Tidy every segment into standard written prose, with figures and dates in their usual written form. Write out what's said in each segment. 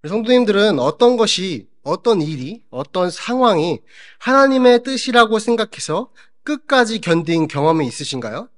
성도님들은 어떤 것이, 어떤 일이, 어떤 상황이 하나님의 뜻이라고 생각해서 끝까지 견딘 경험이 있으신가요?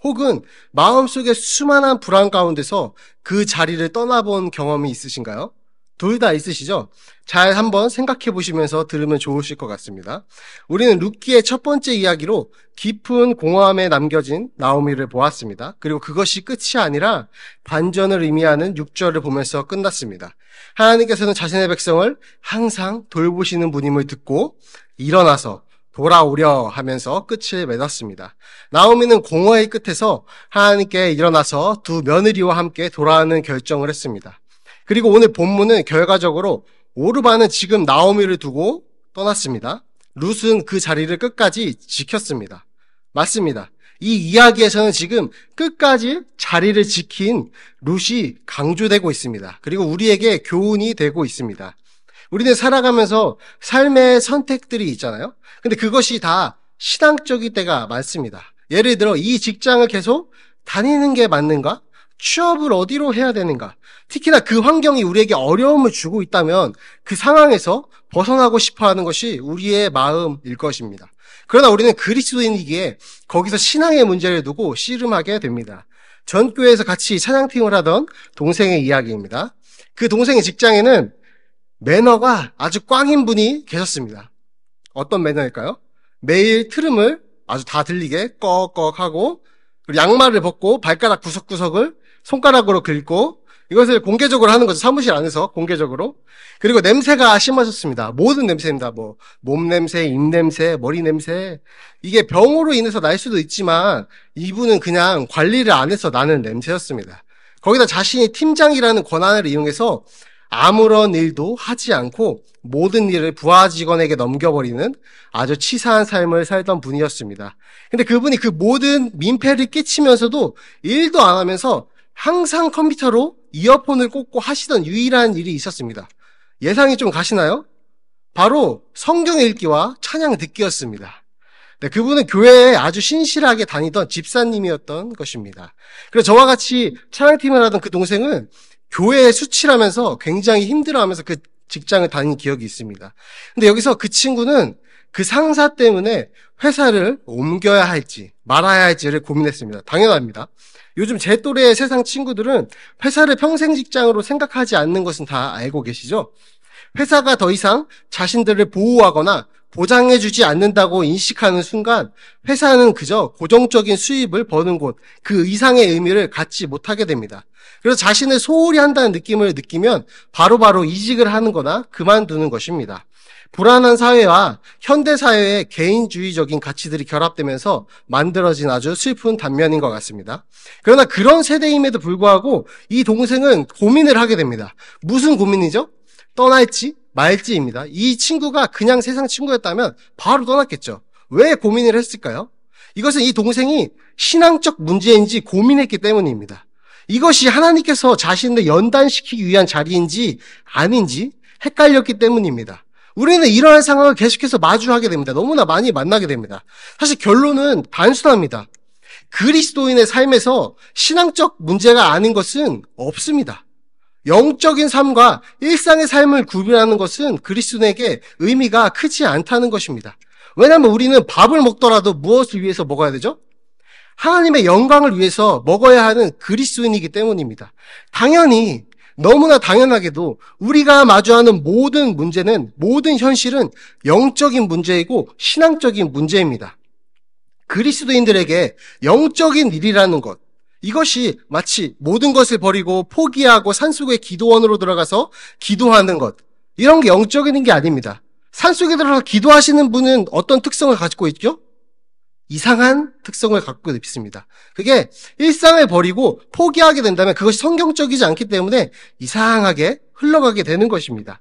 혹은 마음속에 수많은 불안 가운데서 그 자리를 떠나본 경험이 있으신가요? 둘 다 있으시죠? 잘 한번 생각해 보시면서 들으면 좋으실 것 같습니다. 우리는 룻기의 첫 번째 이야기로 깊은 공허함에 남겨진 나오미를 보았습니다. 그리고 그것이 끝이 아니라 반전을 의미하는 6절을 보면서 끝났습니다. 하나님께서는 자신의 백성을 항상 돌보시는 분임을 듣고 일어나서 돌아오려 하면서 끝을 맺었습니다. 나오미는 공허의 끝에서 하나님께 일어나서 두 며느리와 함께 돌아오는 결정을 했습니다. 그리고 오늘 본문은 결과적으로 오르바는 지금 나오미를 두고 떠났습니다. 룻은 그 자리를 끝까지 지켰습니다. 맞습니다. 이 이야기에서는 지금 끝까지 자리를 지킨 룻이 강조되고 있습니다. 그리고 우리에게 교훈이 되고 있습니다. 우리는 살아가면서 삶의 선택들이 있잖아요. 근데 그것이 다 신앙적일 때가 많습니다. 예를 들어 이 직장을 계속 다니는 게 맞는가? 취업을 어디로 해야 되는가? 특히나 그 환경이 우리에게 어려움을 주고 있다면 그 상황에서 벗어나고 싶어 하는 것이 우리의 마음일 것입니다. 그러나 우리는 그리스도인이기에 거기서 신앙의 문제를 두고 씨름하게 됩니다. 전 교회에서 같이 찬양팀을 하던 동생의 이야기입니다. 그 동생의 직장에는 매너가 아주 꽝인 분이 계셨습니다. 어떤 매너일까요? 매일 트름을 아주 다 들리게 꺽꺽하고 그리고 양말을 벗고 발가락 구석구석을 손가락으로 긁고 이것을 공개적으로 하는 거죠. 사무실 안에서 공개적으로. 그리고 냄새가 심하셨습니다. 모든 냄새입니다. 몸 냄새, 입 냄새, 머리 냄새. 이게 병으로 인해서 날 수도 있지만 이분은 그냥 관리를 안 해서 나는 냄새였습니다. 거기다 자신이 팀장이라는 권한을 이용해서 아무런 일도 하지 않고 모든 일을 부하 직원에게 넘겨버리는 아주 치사한 삶을 살던 분이었습니다. 근데 그분이 그 모든 민폐를 끼치면서도 일도 안 하면서 항상 컴퓨터로 이어폰을 꽂고 하시던 유일한 일이 있었습니다. 예상이 좀 가시나요? 바로 성경 읽기와 찬양 듣기였습니다. 네, 그분은 교회에 아주 신실하게 다니던 집사님이었던 것입니다. 그래서 저와 같이 찬양팀을 하던 그 동생은 교회에 수치라면서 굉장히 힘들어하면서 그 직장을 다닌 기억이 있습니다. 근데 여기서 그 친구는 그 상사 때문에 회사를 옮겨야 할지 말아야 할지를 고민했습니다. 당연합니다. 요즘 제 또래의 세상 친구들은 회사를 평생 직장으로 생각하지 않는 것은 다 알고 계시죠? 회사가 더 이상 자신들을 보호하거나 보장해주지 않는다고 인식하는 순간 회사는 그저 고정적인 수입을 버는 곳, 그 이상의 의미를 갖지 못하게 됩니다. 그래서 자신을 소홀히 한다는 느낌을 느끼면 바로바로 이직을 하는 거나 그만두는 것입니다. 불안한 사회와 현대 사회의 개인주의적인 가치들이 결합되면서 만들어진 아주 슬픈 단면인 것 같습니다. 그러나 그런 세대임에도 불구하고 이 동생은 고민을 하게 됩니다. 무슨 고민이죠? 떠날지 말지입니다. 이 친구가 그냥 세상 친구였다면 바로 떠났겠죠. 왜 고민을 했을까요? 이것은 이 동생이 신앙적 문제인지 고민했기 때문입니다. 이것이 하나님께서 자신을 연단시키기 위한 자리인지 아닌지 헷갈렸기 때문입니다. 우리는 이러한 상황을 계속해서 마주하게 됩니다. 너무나 많이 만나게 됩니다. 사실 결론은 단순합니다. 그리스도인의 삶에서 신앙적 문제가 아닌 것은 없습니다. 영적인 삶과 일상의 삶을 구별하는 것은 그리스도인에게 의미가 크지 않다는 것입니다. 왜냐하면 우리는 밥을 먹더라도 무엇을 위해서 먹어야 되죠? 하나님의 영광을 위해서 먹어야 하는 그리스도인이기 때문입니다. 당연히 너무나 당연하게도 우리가 마주하는 모든 문제는, 모든 현실은 영적인 문제이고 신앙적인 문제입니다. 그리스도인들에게 영적인 일이라는 것, 이것이 마치 모든 것을 버리고 포기하고 산속의 기도원으로 들어가서 기도하는 것, 이런 게 영적인 게 아닙니다. 산속에 들어가서 기도하시는 분은 어떤 특성을 가지고 있죠? 이상한 특성을 갖고 있습니다. 그게 일상을 버리고 포기하게 된다면 그것이 성경적이지 않기 때문에 이상하게 흘러가게 되는 것입니다.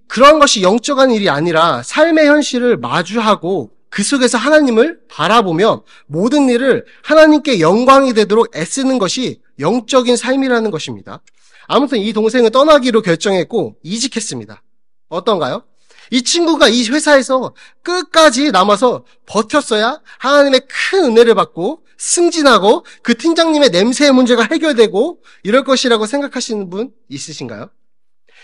그런 것이 영적인 일이 아니라 삶의 현실을 마주하고 그 속에서 하나님을 바라보며 모든 일을 하나님께 영광이 되도록 애쓰는 것이 영적인 삶이라는 것입니다. 아무튼 이 동생은 떠나기로 결정했고 이직했습니다. 어떤가요? 이 친구가 이 회사에서 끝까지 남아서 버텼어야 하나님의 큰 은혜를 받고 승진하고 그 팀장님의 냄새의 문제가 해결되고 이럴 것이라고 생각하시는 분 있으신가요?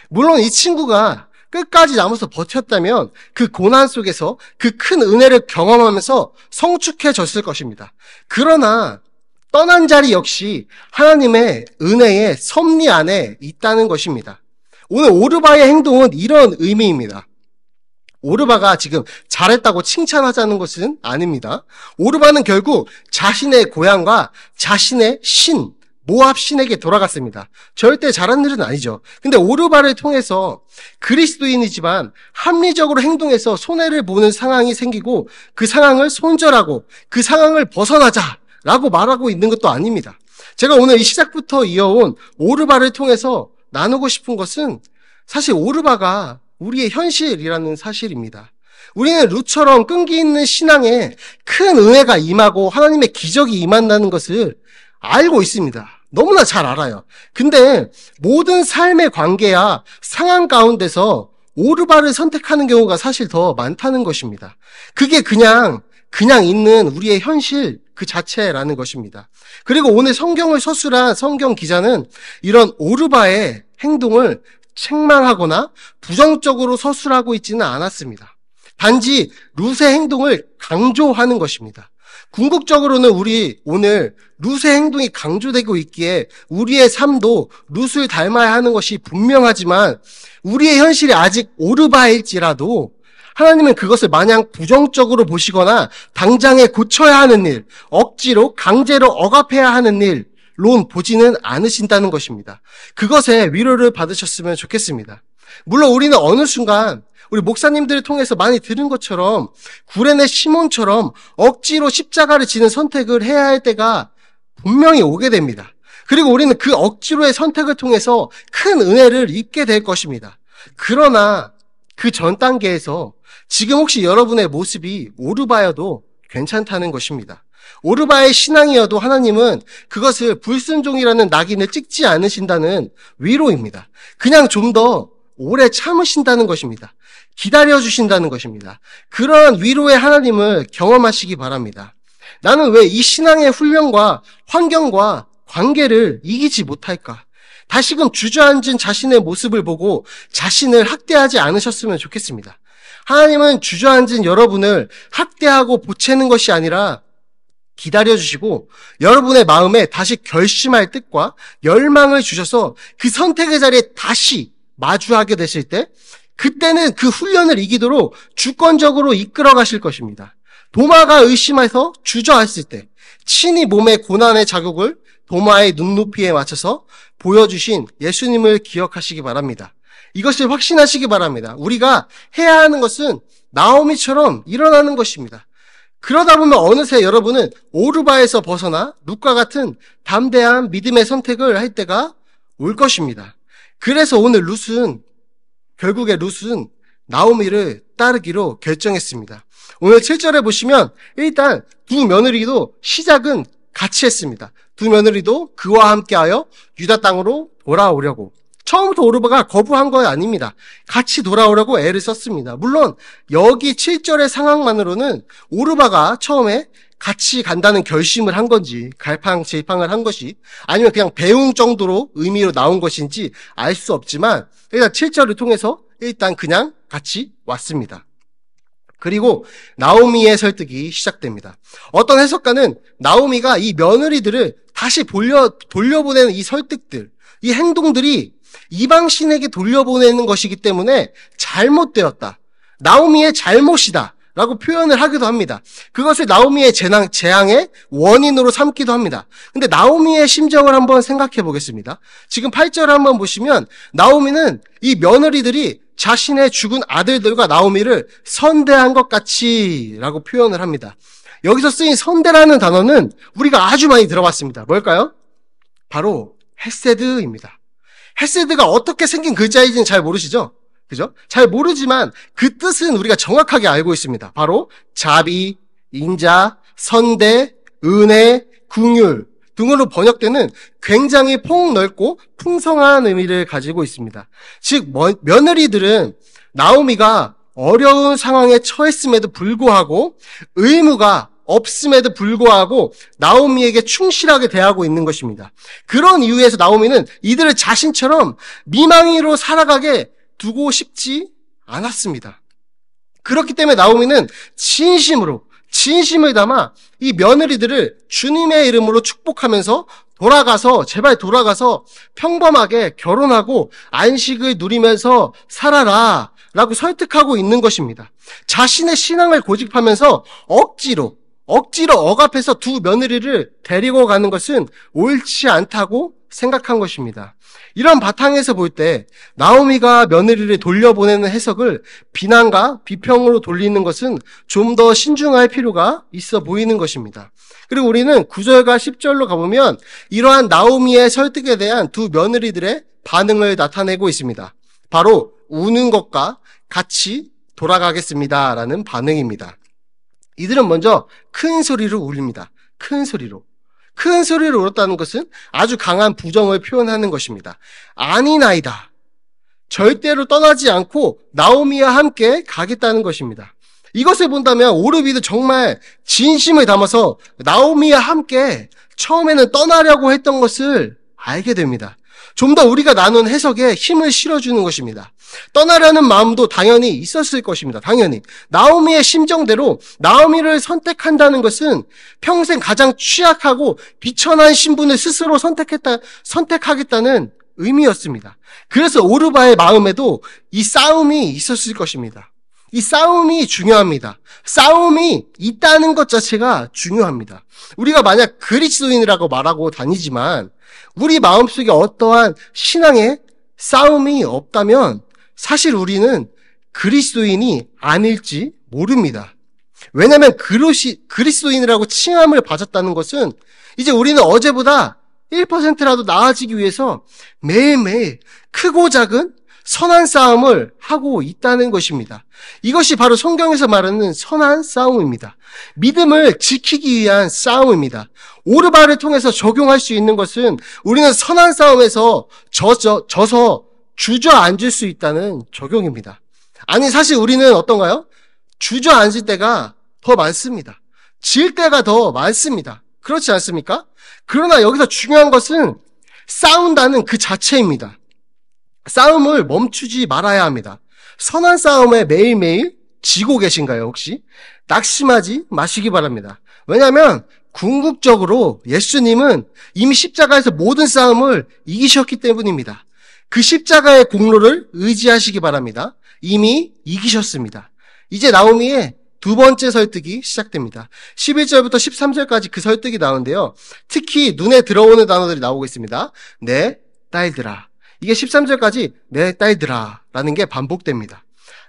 물론 이 친구가 끝까지 남아서 버텼다면 그 고난 속에서 그 큰 은혜를 경험하면서 성축해졌을 것입니다. 그러나 떠난 자리 역시 하나님의 은혜의 섭리 안에 있다는 것입니다. 오늘 오르바의 행동은 이런 의미입니다. 오르바가 지금 잘했다고 칭찬하자는 것은 아닙니다. 오르바는 결국 자신의 고향과 자신의 신, 모압 신에게 돌아갔습니다. 절대 잘한 일은 아니죠. 근데 오르바를 통해서 그리스도인이지만 합리적으로 행동해서 손해를 보는 상황이 생기고 그 상황을 손절하고 그 상황을 벗어나자라고 말하고 있는 것도 아닙니다. 제가 오늘 이 시작부터 이어온 오르바를 통해서 나누고 싶은 것은 사실 오르바가 우리의 현실이라는 사실입니다. 우리는 룻처럼 끈기 있는 신앙에 큰 은혜가 임하고 하나님의 기적이 임한다는 것을 알고 있습니다. 너무나 잘 알아요. 근데 모든 삶의 관계야 상황 가운데서 오르바를 선택하는 경우가 사실 더 많다는 것입니다. 그게 그냥 있는 우리의 현실 그 자체라는 것입니다. 그리고 오늘 성경을 서술한 성경 기자는 이런 오르바의 행동을 책망하거나 부정적으로 서술하고 있지는 않았습니다. 단지 룻의 행동을 강조하는 것입니다. 궁극적으로는 우리 오늘 룻의 행동이 강조되고 있기에 우리의 삶도 룻을 닮아야 하는 것이 분명하지만 우리의 현실이 아직 오르바일지라도 하나님은 그것을 마냥 부정적으로 보시거나 당장에 고쳐야 하는 일, 억지로 강제로 억압해야 하는 일론 보지는 않으신다는 것입니다. 그것에 위로를 받으셨으면 좋겠습니다. 물론 우리는 어느 순간 우리 목사님들을 통해서 많이 들은 것처럼 구레네 시몬처럼 억지로 십자가를 지는 선택을 해야 할 때가 분명히 오게 됩니다. 그리고 우리는 그 억지로의 선택을 통해서 큰 은혜를 입게 될 것입니다. 그러나 그 전 단계에서 지금 혹시 여러분의 모습이 오르바여도 괜찮다는 것입니다. 오르바의 신앙이어도 하나님은 그것을 불순종이라는 낙인을 찍지 않으신다는 위로입니다. 그냥 좀 더 오래 참으신다는 것입니다. 기다려주신다는 것입니다. 그런 위로의 하나님을 경험하시기 바랍니다. 나는 왜 이 신앙의 훈련과 환경과 관계를 이기지 못할까? 다시금 주저앉은 자신의 모습을 보고 자신을 학대하지 않으셨으면 좋겠습니다. 하나님은 주저앉은 여러분을 학대하고 보채는 것이 아니라 기다려주시고 여러분의 마음에 다시 결심할 뜻과 열망을 주셔서 그 선택의 자리에 다시 마주하게 되실 때 그때는 그 훈련을 이기도록 주권적으로 이끌어 가실 것입니다. 도마가 의심해서 주저앉을 때 친히 몸의 고난의 자국을 도마의 눈높이에 맞춰서 보여주신 예수님을 기억하시기 바랍니다. 이것을 확신하시기 바랍니다. 우리가 해야 하는 것은 나오미처럼 일어나는 것입니다. 그러다 보면 어느새 여러분은 오르바에서 벗어나 룻과 같은 담대한 믿음의 선택을 할 때가 올 것입니다. 그래서 오늘 결국에 룻은 나오미를 따르기로 결정했습니다. 오늘 7절에 보시면 일단 두 며느리도 시작은 같이 했습니다. 두 며느리도 그와 함께하여 유다 땅으로 돌아오려고. 처음부터 오르바가 거부한 건 아닙니다. 같이 돌아오려고 애를 썼습니다. 물론 여기 7절의 상황만으로는 오르바가 처음에 같이 간다는 결심을 한 건지 갈팡질팡을 한 것이 아니면 그냥 배웅 정도로 의미로 나온 것인지 알 수 없지만 일단 7절을 통해서 일단 그냥 같이 왔습니다. 그리고 나오미의 설득이 시작됩니다. 어떤 해석가는 나오미가 이 며느리들을 다시 돌려보내는 이 설득들, 이 행동들이 이방신에게 돌려보내는 것이기 때문에 잘못되었다. 나오미의 잘못이다. 라고 표현을 하기도 합니다. 그것을 나오미의 재앙의 원인으로 삼기도 합니다. 근데 나오미의 심정을 한번 생각해 보겠습니다. 지금 8절을 한번 보시면 나오미는 이 며느리들이 자신의 죽은 아들들과 나오미를 선대한 것 같이 라고 표현을 합니다. 여기서 쓰인 선대라는 단어는 우리가 아주 많이 들어봤습니다. 뭘까요? 바로 헤세드입니다. 헤세드가 어떻게 생긴 글자인지는 잘 모르시죠? 그죠? 잘 모르지만 그 뜻은 우리가 정확하게 알고 있습니다. 바로 자비, 인자, 선대, 은혜, 긍휼 등으로 번역되는 굉장히 폭넓고 풍성한 의미를 가지고 있습니다. 즉 며느리들은 나오미가 어려운 상황에 처했음에도 불구하고 의무가 없음에도 불구하고 나오미에게 충실하게 대하고 있는 것입니다. 그런 이유에서 나오미는 이들을 자신처럼 미망이로 살아가게 두고 싶지 않았습니다. 그렇기 때문에 나오미는 진심을 담아 이 며느리들을 주님의 이름으로 축복하면서 제발 돌아가서 평범하게 결혼하고 안식을 누리면서 살아라 라고 설득하고 있는 것입니다. 자신의 신앙을 고집하면서 억지로 억압해서 두 며느리를 데리고 가는 것은 옳지 않다고 생각한 것입니다. 이런 바탕에서 볼 때 나오미가 며느리를 돌려보내는 해석을 비난과 비평으로 돌리는 것은 좀 더 신중할 필요가 있어 보이는 것입니다. 그리고 우리는 9절과 10절로 가보면 이러한 나오미의 설득에 대한 두 며느리들의 반응을 나타내고 있습니다. 바로 우는 것과 같이 돌아가겠습니다 라는 반응입니다. 이들은 먼저 큰 소리로 울립니다. 큰 소리로 울었다는 것은 아주 강한 부정을 표현하는 것입니다. 아니나이다. 절대로 떠나지 않고 나오미와 함께 가겠다는 것입니다. 이것을 본다면 오르비도 정말 진심을 담아서 나오미와 함께 처음에는 떠나려고 했던 것을 알게 됩니다. 좀 더 우리가 나눈 해석에 힘을 실어주는 것입니다. 떠나려는 마음도 당연히 있었을 것입니다. 당연히. 나오미의 심정대로 나오미를 선택한다는 것은 평생 가장 취약하고 비천한 신분을 스스로 선택하겠다는 의미였습니다. 그래서 오르바의 마음에도 이 싸움이 있었을 것입니다. 이 싸움이 중요합니다. 싸움이 있다는 것 자체가 중요합니다. 우리가 만약 그리스도인이라고 말하고 다니지만 우리 마음속에 어떠한 신앙의 싸움이 없다면 사실 우리는 그리스도인이 아닐지 모릅니다. 왜냐하면 그리스도인이라고 칭함을 받았다는 것은 이제 우리는 어제보다 1%라도 나아지기 위해서 매일매일 크고 작은 선한 싸움을 하고 있다는 것입니다. 이것이 바로 성경에서 말하는 선한 싸움입니다. 믿음을 지키기 위한 싸움입니다. 오르바를 통해서 적용할 수 있는 것은 우리는 선한 싸움에서 져서 주저앉을 수 있다는 적용입니다. 아니 사실 우리는 어떤가요? 주저앉을 때가 더 많습니다. 질 때가 더 많습니다. 그렇지 않습니까? 그러나 여기서 중요한 것은 싸운다는 그 자체입니다. 싸움을 멈추지 말아야 합니다. 선한 싸움에 매일매일 지고 계신가요, 혹시? 낙심하지 마시기 바랍니다. 왜냐하면 궁극적으로 예수님은 이미 십자가에서 모든 싸움을 이기셨기 때문입니다. 그 십자가의 공로를 의지하시기 바랍니다. 이미 이기셨습니다. 이제 나오미의 두 번째 설득이 시작됩니다. 11절부터 13절까지 그 설득이 나오는데요. 특히 눈에 들어오는 단어들이 나오고 있습니다. 내 딸들아. 이게 13절까지 내 딸들아 라는 게 반복됩니다.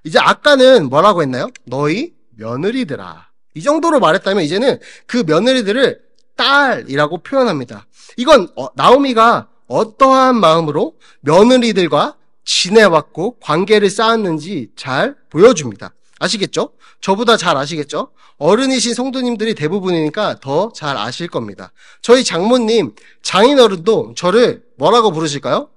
이제 아까는 뭐라고 했나요? 너희 며느리들아. 이 정도로 말했다면 이제는 그 며느리들을 딸이라고 표현합니다. 이건 나오미가 어떠한 마음으로 며느리들과 지내왔고 관계를 쌓았는지 잘 보여줍니다. 아시겠죠? 저보다 잘 아시겠죠? 어른이신 성도님들이 대부분이니까 더 잘 아실 겁니다. 저희 장모님, 장인어른도 저를 뭐라고 부르실까요?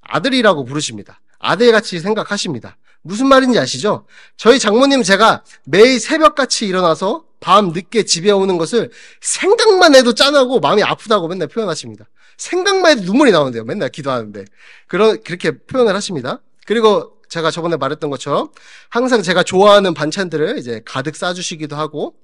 아들이라고 부르십니다. 아들같이 생각하십니다. 무슨 말인지 아시죠? 저희 장모님 제가 매일 새벽같이 일어나서 밤 늦게 집에 오는 것을 생각만 해도 짠하고 마음이 아프다고 맨날 표현하십니다. 생각만 해도 눈물이 나오는데요. 맨날 기도하는데. 그렇게 표현을 하십니다. 그리고 제가 저번에 말했던 것처럼 항상 제가 좋아하는 반찬들을 이제 가득 싸주시기도 하고,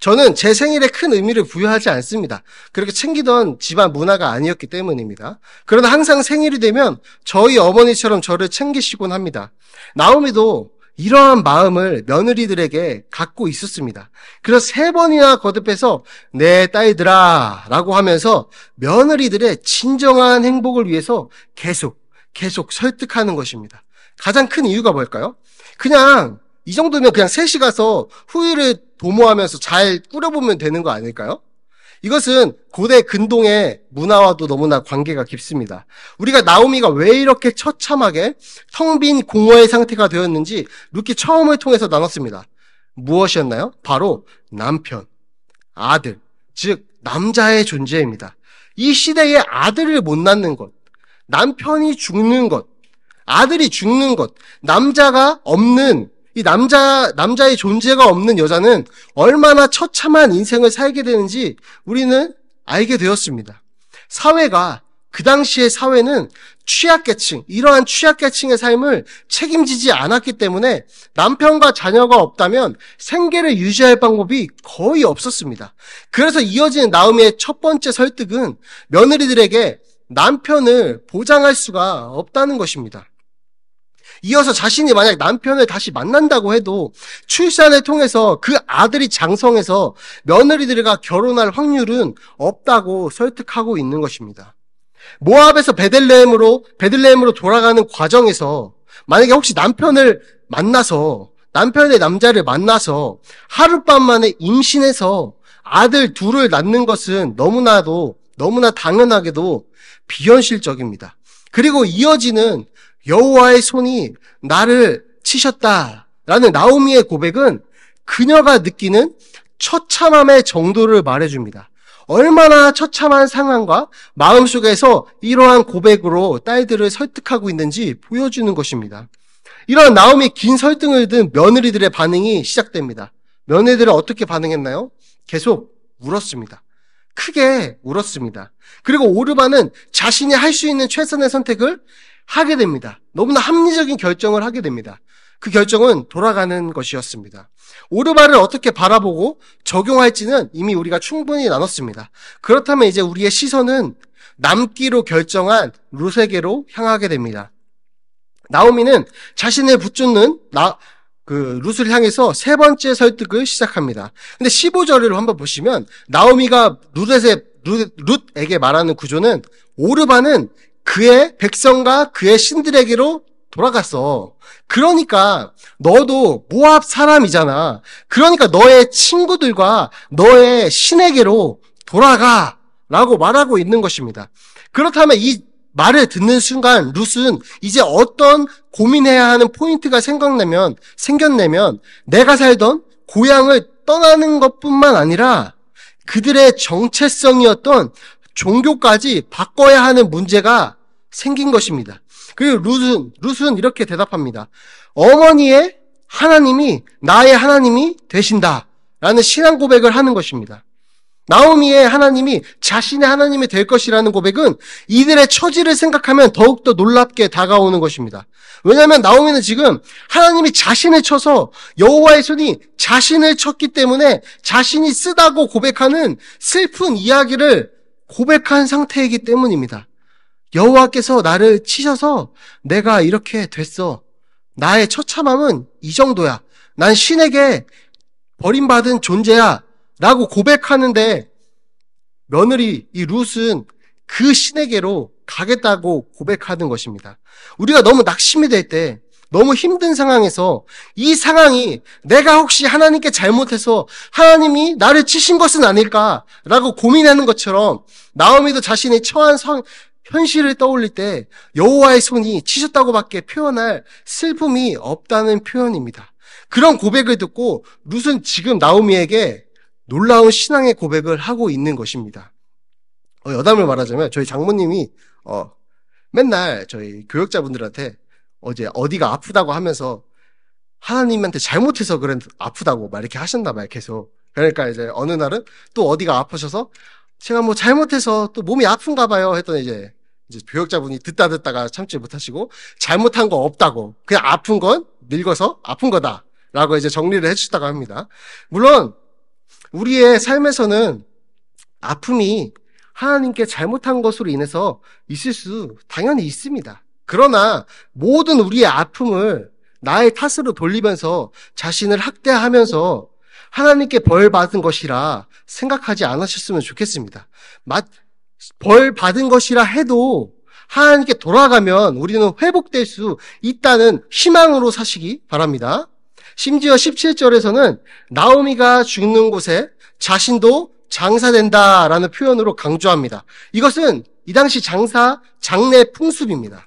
저는 제 생일에 큰 의미를 부여하지 않습니다. 그렇게 챙기던 집안 문화가 아니었기 때문입니다. 그러나 항상 생일이 되면 저희 어머니처럼 저를 챙기시곤 합니다. 나오미도 이러한 마음을 며느리들에게 갖고 있었습니다. 그래서 3번이나 거듭해서 내 딸들아 라고 하면서 며느리들의 진정한 행복을 위해서 계속 설득하는 것입니다. 가장 큰 이유가 뭘까요? 그냥 이 정도면 그냥 셋이 가서 후일을 도모하면서 잘 꾸려보면 되는 거 아닐까요? 이것은 고대 근동의 문화와도 너무나 관계가 깊습니다. 우리가 나오미가 왜 이렇게 처참하게 텅 빈 공허의 상태가 되었는지 루키 처음을 통해서 나눴습니다. 무엇이었나요? 바로 남편, 아들, 즉 남자의 존재입니다. 이 시대에 아들을 못 낳는 것, 남편이 죽는 것, 아들이 죽는 것, 남자가 없는 이 남자의 존재가 없는 여자는 얼마나 처참한 인생을 살게 되는지 우리는 알게 되었습니다. 그 당시의 사회는 이러한 취약계층의 삶을 책임지지 않았기 때문에 남편과 자녀가 없다면 생계를 유지할 방법이 거의 없었습니다. 그래서 이어지는 나오미의 첫 번째 설득은 며느리들에게 남편을 보장할 수가 없다는 것입니다. 이어서 자신이 만약 남편을 다시 만난다고 해도 출산을 통해서 그 아들이 장성해서 며느리들과 결혼할 확률은 없다고 설득하고 있는 것입니다. 모압에서 베들레헴으로 돌아가는 과정에서 만약에 혹시 남편의 남자를 만나서 하룻밤 만에 임신해서 아들 둘을 낳는 것은 너무나 당연하게도 비현실적입니다. 그리고 이어지는 여호와의 손이 나를 치셨다라는 나오미의 고백은 그녀가 느끼는 처참함의 정도를 말해줍니다. 얼마나 처참한 상황과 마음속에서 이러한 고백으로 딸들을 설득하고 있는지 보여주는 것입니다. 이러한 나오미의 긴 설득을 듣는 며느리들의 반응이 시작됩니다. 며느리들은 어떻게 반응했나요? 계속 울었습니다. 크게 울었습니다. 그리고 오르바는 자신이 할 수 있는 최선의 선택을 하게 됩니다. 너무나 합리적인 결정을 하게 됩니다. 그 결정은 돌아가는 것이었습니다. 오르바를 어떻게 바라보고 적용할지는 이미 우리가 충분히 나눴습니다. 그렇다면 이제 우리의 시선은 남기로 결정한 룻에게로 향하게 됩니다. 나오미는 자신을 붙잡는 룻을 향해서 세 번째 설득을 시작합니다. 근데 15절을 한번 보시면 나오미가 룻에게 말하는 구조는 오르바는 그의 백성과 그의 신들에게로 돌아갔어. 그러니까 너도 모압 사람이잖아. 그러니까 너의 친구들과 너의 신에게로 돌아가 라고 말하고 있는 것입니다. 그렇다면 이 말을 듣는 순간 룻은 이제 어떤 고민해야 하는 포인트가 생겼냐면 내가 살던 고향을 떠나는 것뿐만 아니라 그들의 정체성이었던 종교까지 바꿔야 하는 문제가 생긴 것입니다. 그리고 룻은 이렇게 대답합니다. 어머니의 하나님이 나의 하나님이 되신다 라는 신앙 고백을 하는 것입니다. 나오미의 하나님이 자신의 하나님이 될 것이라는 고백은 이들의 처지를 생각하면 더욱더 놀랍게 다가오는 것입니다. 왜냐하면 나오미는 지금 하나님이 자신을 쳐서 여호와의 손이 자신을 쳤기 때문에 자신이 쓰다고 고백하는 슬픈 이야기를 고백한 상태이기 때문입니다. 여호와께서 나를 치셔서 내가 이렇게 됐어. 나의 처참함은 이 정도야. 난 신에게 버림받은 존재야. 라고 고백하는데 며느리 이 룻은 그 신에게로 가겠다고 고백하는 것입니다. 우리가 너무 낙심이 될 때, 너무 힘든 상황에서 이 상황이 내가 혹시 하나님께 잘못해서 하나님이 나를 치신 것은 아닐까라고 고민하는 것처럼 나오미도 자신이 처한 현실을 떠올릴 때 여호와의 손이 치셨다고밖에 표현할 슬픔이 없다는 표현입니다. 그런 고백을 듣고 룻은 지금 나오미에게 놀라운 신앙의 고백을 하고 있는 것입니다. 여담을 말하자면 저희 장모님이 맨날 저희 교역자분들한테 어제 어디가 아프다고 하면서 하나님한테 잘못해서 그래 아프다고 막 이렇게 하셨나 봐요, 계속. 그러니까 이제 어느 날은 또 어디가 아프셔서 제가 뭐 잘못해서 또 몸이 아픈가 봐요 했더니 이제 교역자분이 듣다가 참지 못하시고 잘못한 거 없다고 그냥 아픈 건 늙어서 아픈 거다라고 이제 정리를 해주셨다고 합니다. 물론 우리의 삶에서는 아픔이 하나님께 잘못한 것으로 인해서 있을 수 당연히 있습니다. 그러나 모든 우리의 아픔을 나의 탓으로 돌리면서 자신을 학대하면서 하나님께 벌 받은 것이라 생각하지 않으셨으면 좋겠습니다. 벌 받은 것이라 해도 하나님께 돌아가면 우리는 회복될 수 있다는 희망으로 사시기 바랍니다. 심지어 17절에서는 나오미가 죽는 곳에 자신도 장사된다라는 표현으로 강조합니다. 이것은 이 당시 장례 풍습입니다.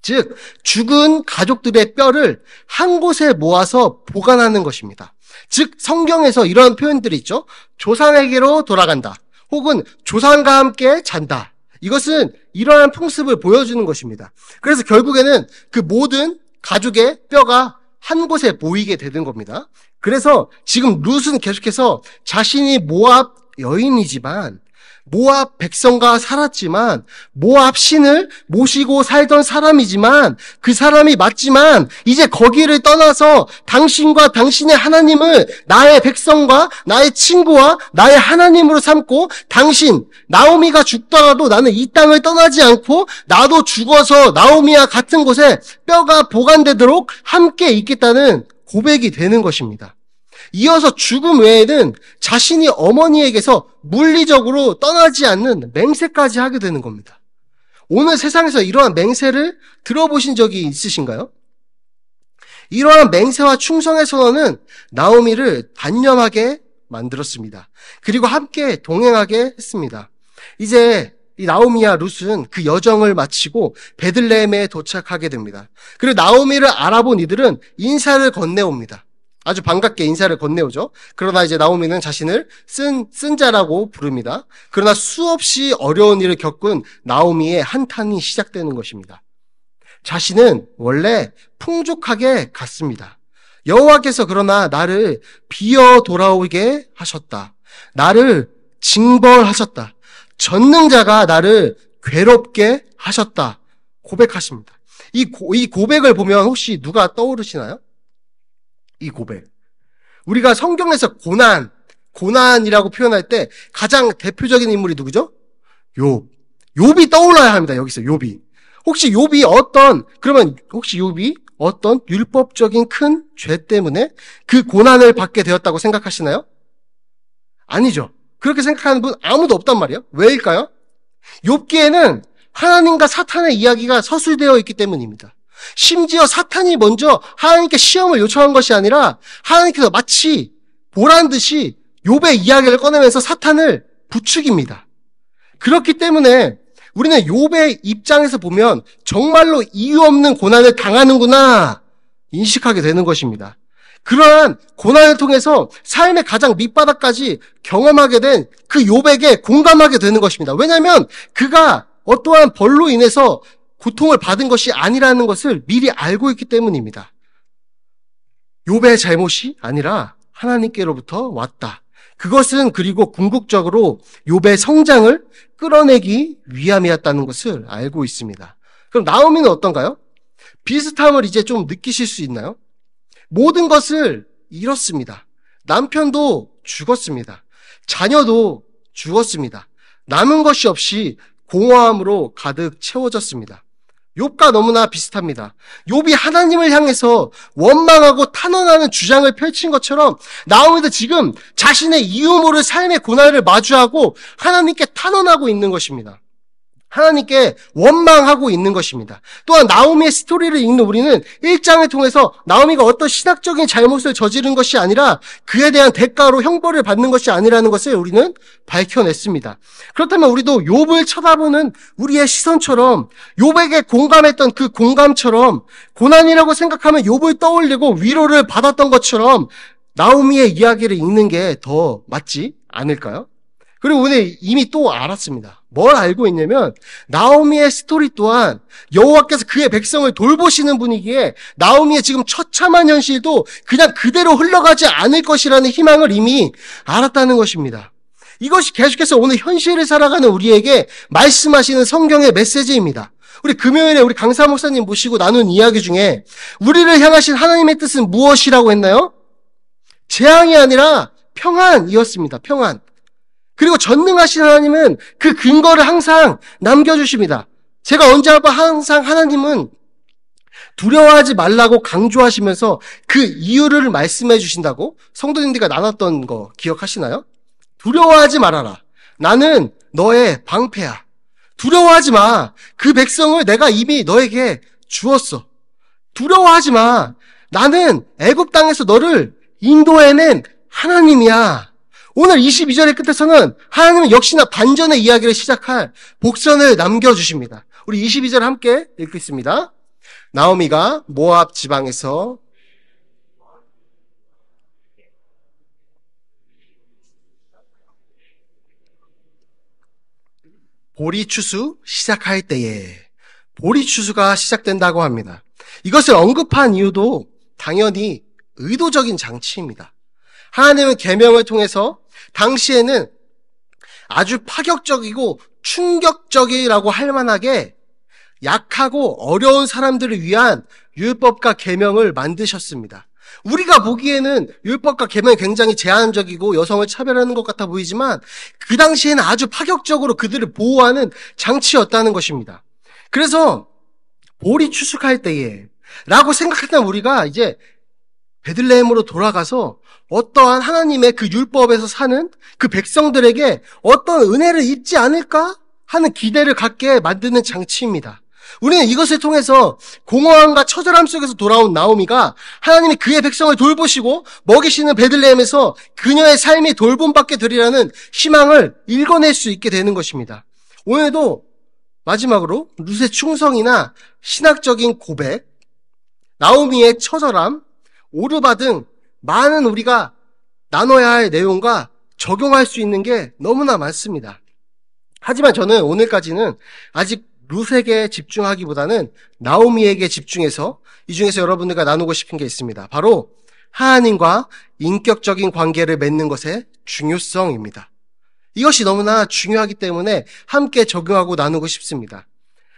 즉 죽은 가족들의 뼈를 한 곳에 모아서 보관하는 것입니다. 즉 성경에서 이런 표현들이 있죠. 조상에게로 돌아간다. 혹은 조상과 함께 잔다. 이것은 이러한 풍습을 보여주는 것입니다. 그래서 결국에는 그 모든 가족의 뼈가 한 곳에 모이게 되는 겁니다. 그래서 지금 룻은 계속해서 자신이 모압 여인이지만 모압 백성과 살았지만 모압 신을 모시고 살던 사람이지만 그 사람이 맞지만 이제 거기를 떠나서 당신과 당신의 하나님을 나의 백성과 나의 친구와 나의 하나님으로 삼고 당신 나오미가 죽더라도 나는 이 땅을 떠나지 않고 나도 죽어서 나오미와 같은 곳에 뼈가 보관되도록 함께 있겠다는 고백이 되는 것입니다. 이어서 죽음 외에는 자신이 어머니에게서 물리적으로 떠나지 않는 맹세까지 하게 되는 겁니다. 오늘 세상에서 이러한 맹세를 들어보신 적이 있으신가요? 이러한 맹세와 충성의 선언은 나오미를 단념하게 만들었습니다. 그리고 함께 동행하게 했습니다. 이제 이 나오미와 룻은 그 여정을 마치고 베들레헴에 도착하게 됩니다. 그리고 나오미를 알아본 이들은 인사를 건네옵니다. 아주 반갑게 인사를 건네오죠. 그러나 이제 나오미는 자신을 쓴 자라고 부릅니다. 그러나 수없이 어려운 일을 겪은 나오미의 한탄이 시작되는 것입니다. 자신은 원래 풍족하게 갔습니다. 여호와께서 그러나 나를 비어 돌아오게 하셨다. 나를 징벌하셨다. 전능자가 나를 괴롭게 하셨다. 고백하십니다. 이 고백을 보면 혹시 누가 떠오르시나요? 이 고백. 우리가 성경에서 고난이라고 표현할 때 가장 대표적인 인물이 누구죠? 욥이 떠올라야 합니다. 여기서 욥이. 혹시 욥이 어떤 율법적인 큰 죄 때문에 그 고난을 받게 되었다고 생각하시나요? 아니죠. 그렇게 생각하는 분 아무도 없단 말이에요. 왜일까요? 욥기에는 하나님과 사탄의 이야기가 서술되어 있기 때문입니다. 심지어 사탄이 먼저 하나님께 시험을 요청한 것이 아니라 하나님께서 마치 보란 듯이 욥의 이야기를 꺼내면서 사탄을 부추깁니다. 그렇기 때문에 우리는 욥의 입장에서 보면 정말로 이유 없는 고난을 당하는구나 인식하게 되는 것입니다. 그러한 고난을 통해서 삶의 가장 밑바닥까지 경험하게 된 그 욥에게 공감하게 되는 것입니다. 왜냐하면 그가 어떠한 벌로 인해서 고통을 받은 것이 아니라는 것을 미리 알고 있기 때문입니다. 욥의 잘못이 아니라 하나님께로부터 왔다. 그것은 그리고 궁극적으로 욥의 성장을 끌어내기 위함이었다는 것을 알고 있습니다. 그럼 나오미는 어떤가요? 비슷함을 이제 좀 느끼실 수 있나요? 모든 것을 잃었습니다. 남편도 죽었습니다. 자녀도 죽었습니다. 남은 것이 없이 공허함으로 가득 채워졌습니다. 욥과 너무나 비슷합니다. 욥이 하나님을 향해서 원망하고 탄원하는 주장을 펼친 것처럼 나오미도 지금 자신의 이유 모를 삶의 고난을 마주하고 하나님께 탄원하고 있는 것입니다. 하나님께 원망하고 있는 것입니다. 또한 나오미의 스토리를 읽는 우리는 1장을 통해서 나오미가 어떤 신학적인 잘못을 저지른 것이 아니라 그에 대한 대가로 형벌을 받는 것이 아니라는 것을 우리는 밝혀냈습니다. 그렇다면 우리도 욥을 쳐다보는 우리의 시선처럼 욥에게 공감했던 그 공감처럼 고난이라고 생각하면 욥을 떠올리고 위로를 받았던 것처럼 나오미의 이야기를 읽는 게 더 맞지 않을까요? 그리고 오늘 이미 또 알았습니다. 뭘 알고 있냐면 나오미의 스토리 또한 여호와께서 그의 백성을 돌보시는 분이기에 나오미의 지금 처참한 현실도 그냥 그대로 흘러가지 않을 것이라는 희망을 이미 알았다는 것입니다. 이것이 계속해서 오늘 현실을 살아가는 우리에게 말씀하시는 성경의 메시지입니다. 우리 금요일에 우리 강사 목사님 모시고 나눈 이야기 중에 우리를 향하신 하나님의 뜻은 무엇이라고 했나요? 재앙이 아니라 평안이었습니다. 평안. 그리고 전능하신 하나님은 그 근거를 항상 남겨주십니다. 제가 언제 한번 항상 하나님은 두려워하지 말라고 강조하시면서 그 이유를 말씀해 주신다고 성도님들과 나눴던 거 기억하시나요? 두려워하지 말아라. 나는 너의 방패야. 두려워하지 마. 그 백성을 내가 이미 너에게 주었어. 두려워하지 마. 나는 애굽 땅에서 너를 인도해낸 하나님이야. 오늘 22절의 끝에서는 하나님은 역시나 반전의 이야기를 시작할 복선을 남겨주십니다. 우리 22절 함께 읽겠습니다. 나오미가 모압 지방에서 보리추수 시작할 때에 보리추수가 시작된다고 합니다. 이것을 언급한 이유도 당연히 의도적인 장치입니다. 하나님은 계명을 통해서 당시에는 아주 파격적이고 충격적이라고 할 만하게 약하고 어려운 사람들을 위한 율법과 계명을 만드셨습니다. 우리가 보기에는 율법과 계명이 굉장히 제한적이고 여성을 차별하는 것 같아 보이지만 그 당시에는 아주 파격적으로 그들을 보호하는 장치였다는 것입니다. 그래서 볼이 추수할 때에 라고 생각했던 우리가 이제 베들레헴으로 돌아가서 어떠한 하나님의 그 율법에서 사는 그 백성들에게 어떤 은혜를 입지 않을까 하는 기대를 갖게 만드는 장치입니다. 우리는 이것을 통해서 공허함과 처절함 속에서 돌아온 나오미가 하나님이 그의 백성을 돌보시고 먹이시는 베들레헴에서 그녀의 삶이 돌봄받게 되리라는 희망을 읽어낼 수 있게 되는 것입니다. 오늘도 마지막으로 룻의 충성이나 신학적인 고백, 나오미의 처절함, 오르바 등 많은 우리가 나눠야 할 내용과 적용할 수 있는 게 너무나 많습니다. 하지만 저는 오늘까지는 아직 룻에게 집중하기보다는 나오미에게 집중해서 이 중에서 여러분들과 나누고 싶은 게 있습니다. 바로 하나님과 인격적인 관계를 맺는 것의 중요성입니다. 이것이 너무나 중요하기 때문에 함께 적용하고 나누고 싶습니다.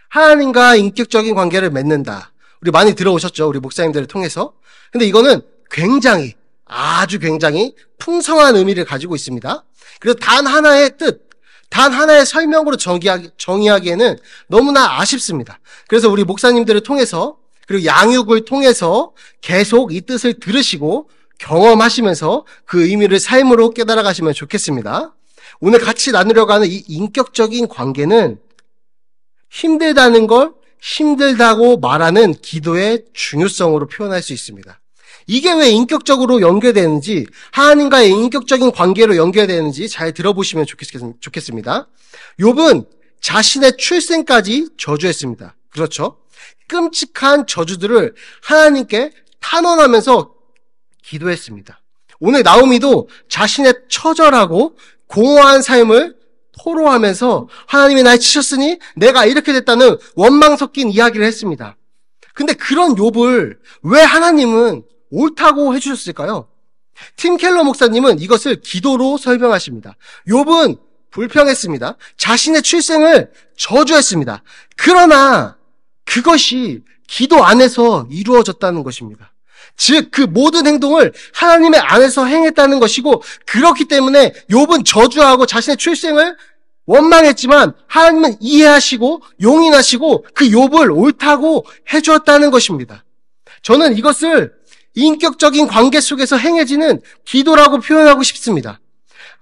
하나님과 인격적인 관계를 맺는다. 우리 많이 들어오셨죠? 우리 목사님들을 통해서. 근데 이거는 굉장히 아주 굉장히 풍성한 의미를 가지고 있습니다. 그래서 단 하나의 뜻, 단 하나의 설명으로 정의하기에는 너무나 아쉽습니다. 그래서 우리 목사님들을 통해서 그리고 양육을 통해서 계속 이 뜻을 들으시고 경험하시면서 그 의미를 삶으로 깨달아 가시면 좋겠습니다. 오늘 같이 나누려고 하는 이 인격적인 관계는 힘들다는 걸 힘들다고 말하는 기도의 중요성으로 표현할 수 있습니다. 이게 왜 인격적으로 연결되는지, 하나님과의 인격적인 관계로 연결되는지 잘 들어보시면 좋겠습니다. 욥은 자신의 출생까지 저주했습니다. 그렇죠? 끔찍한 저주들을 하나님께 탄원하면서 기도했습니다. 오늘 나오미도 자신의 처절하고 공허한 삶을 토로하면서 하나님이 날 치셨으니 내가 이렇게 됐다는 원망 섞인 이야기를 했습니다. 근데 그런 욥을 왜 하나님은 옳다고 해주셨을까요? 팀 켈러 목사님은 이것을 기도로 설명하십니다. 욥은 불평했습니다. 자신의 출생을 저주했습니다. 그러나 그것이 기도 안에서 이루어졌다는 것입니다. 즉 그 모든 행동을 하나님의 안에서 행했다는 것이고, 그렇기 때문에 욥은 저주하고 자신의 출생을 원망했지만 하나님은 이해하시고 용인하시고 그 욥을 옳다고 해주었다는 것입니다. 저는 이것을 인격적인 관계 속에서 행해지는 기도라고 표현하고 싶습니다.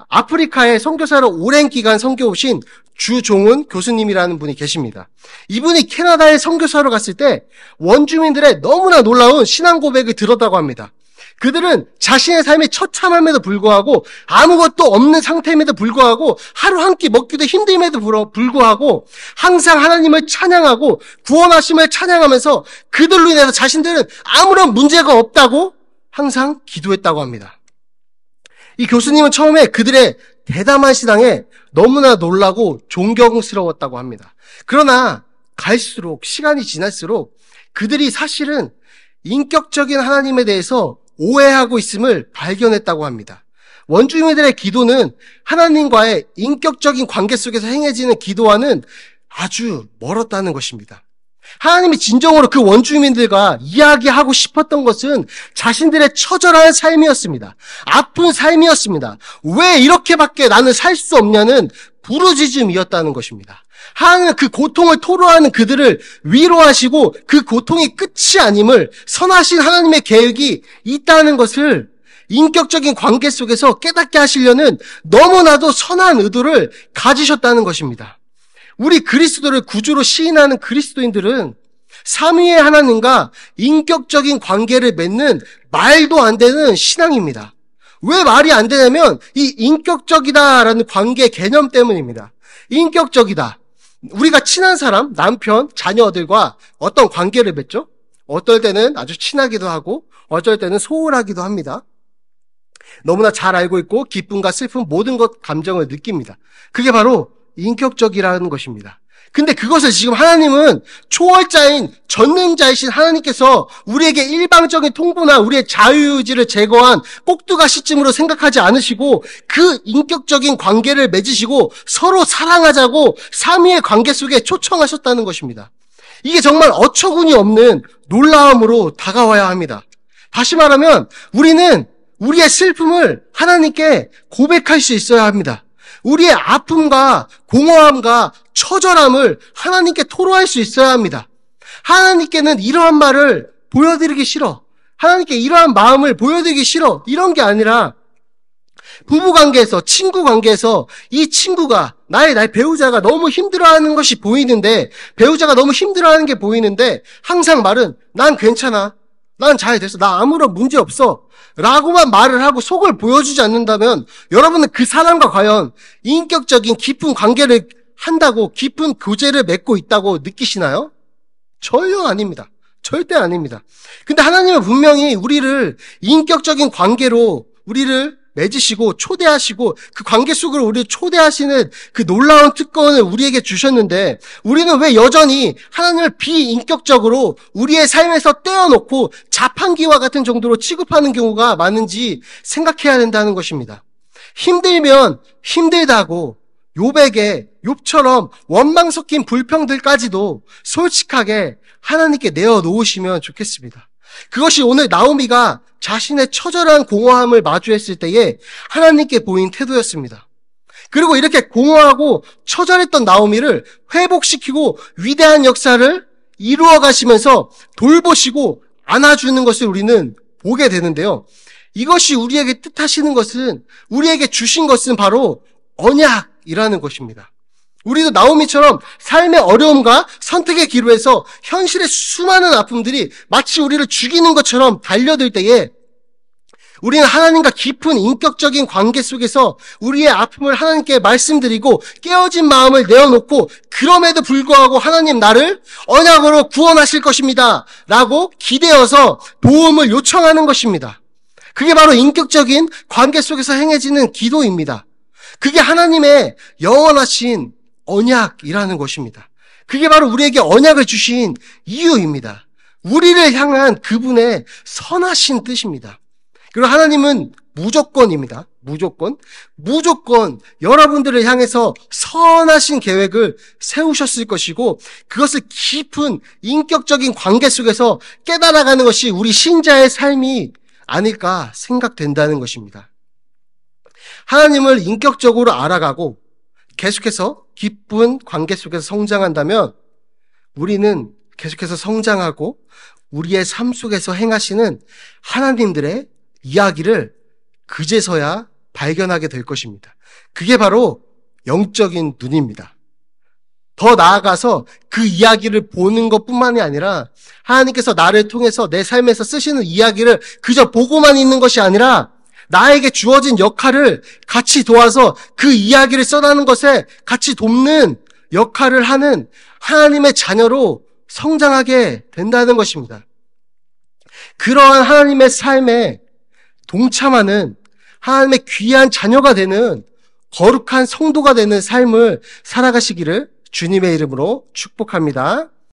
아프리카에 선교사로 오랜 기간 선교오신 주종은 교수님이라는 분이 계십니다. 이분이 캐나다에 선교사로 갔을 때 원주민들의 너무나 놀라운 신앙 고백을 들었다고 합니다. 그들은 자신의 삶이 처참함에도 불구하고 아무것도 없는 상태임에도 불구하고 하루 한 끼 먹기도 힘듦에도 불구하고 항상 하나님을 찬양하고 구원하심을 찬양하면서 그들로 인해서 자신들은 아무런 문제가 없다고 항상 기도했다고 합니다. 이 교수님은 처음에 그들의 대담한 신앙에 너무나 놀라고 존경스러웠다고 합니다. 그러나 갈수록 시간이 지날수록 그들이 사실은 인격적인 하나님에 대해서 오해하고 있음을 발견했다고 합니다. 원주민들의 기도는 하나님과의 인격적인 관계 속에서 행해지는 기도와는 아주 멀었다는 것입니다. 하나님이 진정으로 그 원주민들과 이야기하고 싶었던 것은 자신들의 처절한 삶이었습니다. 아픈 삶이었습니다. 왜 이렇게밖에 나는 살 수 없냐는 부르짖음이었다는 것입니다. 하나님은 그 고통을 토로하는 그들을 위로하시고 그 고통이 끝이 아님을 선하신 하나님의 계획이 있다는 것을 인격적인 관계 속에서 깨닫게 하시려는 너무나도 선한 의도를 가지셨다는 것입니다. 우리 그리스도를 구주로 시인하는 그리스도인들은 삼위의 하나님과 인격적인 관계를 맺는 말도 안 되는 신앙입니다. 왜 말이 안 되냐면 이 인격적이다라는 관계 개념 때문입니다. 인격적이다. 우리가 친한 사람, 남편, 자녀들과 어떤 관계를 맺죠? 어떨 때는 아주 친하기도 하고 어쩔 때는 소홀하기도 합니다. 너무나 잘 알고 있고 기쁨과 슬픔 모든 것 감정을 느낍니다. 그게 바로 인격적이라는 것입니다. 근데 그것을 지금 하나님은 초월자인 전능자이신 하나님께서 우리에게 일방적인 통보나 우리의 자유의지를 제거한 꼭두가 시점으로 생각하지 않으시고 그 인격적인 관계를 맺으시고 서로 사랑하자고 삼위의 관계 속에 초청하셨다는 것입니다. 이게 정말 어처구니 없는 놀라움으로 다가와야 합니다. 다시 말하면 우리는 우리의 슬픔을 하나님께 고백할 수 있어야 합니다. 우리의 아픔과 공허함과 처절함을 하나님께 토로할 수 있어야 합니다. 하나님께는 이러한 말을 보여드리기 싫어. 하나님께 이러한 마음을 보여드리기 싫어. 이런 게 아니라 부부관계에서, 친구관계에서 이 친구가, 나의 배우자가 너무 힘들어하는 것이 보이는데, 배우자가 너무 힘들어하는 게 보이는데 항상 말은 난 괜찮아. 난 잘 됐어. 나 아무런 문제 없어. 라고만 말을 하고 속을 보여주지 않는다면 여러분은 그 사람과 과연 인격적인 깊은 관계를 한다고, 깊은 교제를 맺고 있다고 느끼시나요? 전혀 아닙니다. 절대 아닙니다. 근데 하나님은 분명히 우리를 인격적인 관계로 우리를 맺으시고 초대하시고 그 관계 속으로 우리를 초대하시는 그 놀라운 특권을 우리에게 주셨는데 우리는 왜 여전히 하나님을 비인격적으로 우리의 삶에서 떼어놓고 자판기와 같은 정도로 취급하는 경우가 많은지 생각해야 된다는 것입니다. 힘들면 힘들다고 욥처럼 원망 섞인 불평들까지도 솔직하게 하나님께 내어놓으시면 좋겠습니다. 그것이 오늘 나오미가 자신의 처절한 공허함을 마주했을 때에 하나님께 보인 태도였습니다. 그리고 이렇게 공허하고 처절했던 나오미를 회복시키고 위대한 역사를 이루어 가시면서 돌보시고 안아주는 것을 우리는 보게 되는데요. 이것이 우리에게 뜻하시는 것은, 우리에게 주신 것은 바로 언약이라는 것입니다. 우리도 나오미처럼 삶의 어려움과 선택의 기로에서 현실의 수많은 아픔들이 마치 우리를 죽이는 것처럼 달려들 때에 우리는 하나님과 깊은 인격적인 관계 속에서 우리의 아픔을 하나님께 말씀드리고 깨어진 마음을 내어놓고 그럼에도 불구하고 하나님 나를 언약으로 구원하실 것입니다 라고 기대어서 도움을 요청하는 것입니다. 그게 바로 인격적인 관계 속에서 행해지는 기도입니다. 그게 하나님의 영원하신 언약이라는 것입니다. 그게 바로 우리에게 언약을 주신 이유입니다. 우리를 향한 그분의 선하신 뜻입니다. 그리고 하나님은 무조건입니다. 무조건 여러분들을 향해서 선하신 계획을 세우셨을 것이고 그것을 깊은 인격적인 관계 속에서 깨달아가는 것이 우리 신자의 삶이 아닐까 생각된다는 것입니다. 하나님을 인격적으로 알아가고 계속해서 깊은 관계 속에서 성장한다면 우리는 계속해서 성장하고 우리의 삶 속에서 행하시는 하나님들의 이야기를 그제서야 발견하게 될 것입니다. 그게 바로 영적인 눈입니다. 더 나아가서 그 이야기를 보는 것뿐만이 아니라 하나님께서 나를 통해서 내 삶에서 쓰시는 이야기를 그저 보고만 있는 것이 아니라 나에게 주어진 역할을 같이 도와서 그 이야기를 써나는 것에 같이 돕는 역할을 하는 하나님의 자녀로 성장하게 된다는 것입니다. 그러한 하나님의 삶에 동참하는 하나님의 귀한 자녀가 되는 거룩한 성도가 되는 삶을 살아가시기를 주님의 이름으로 축복합니다.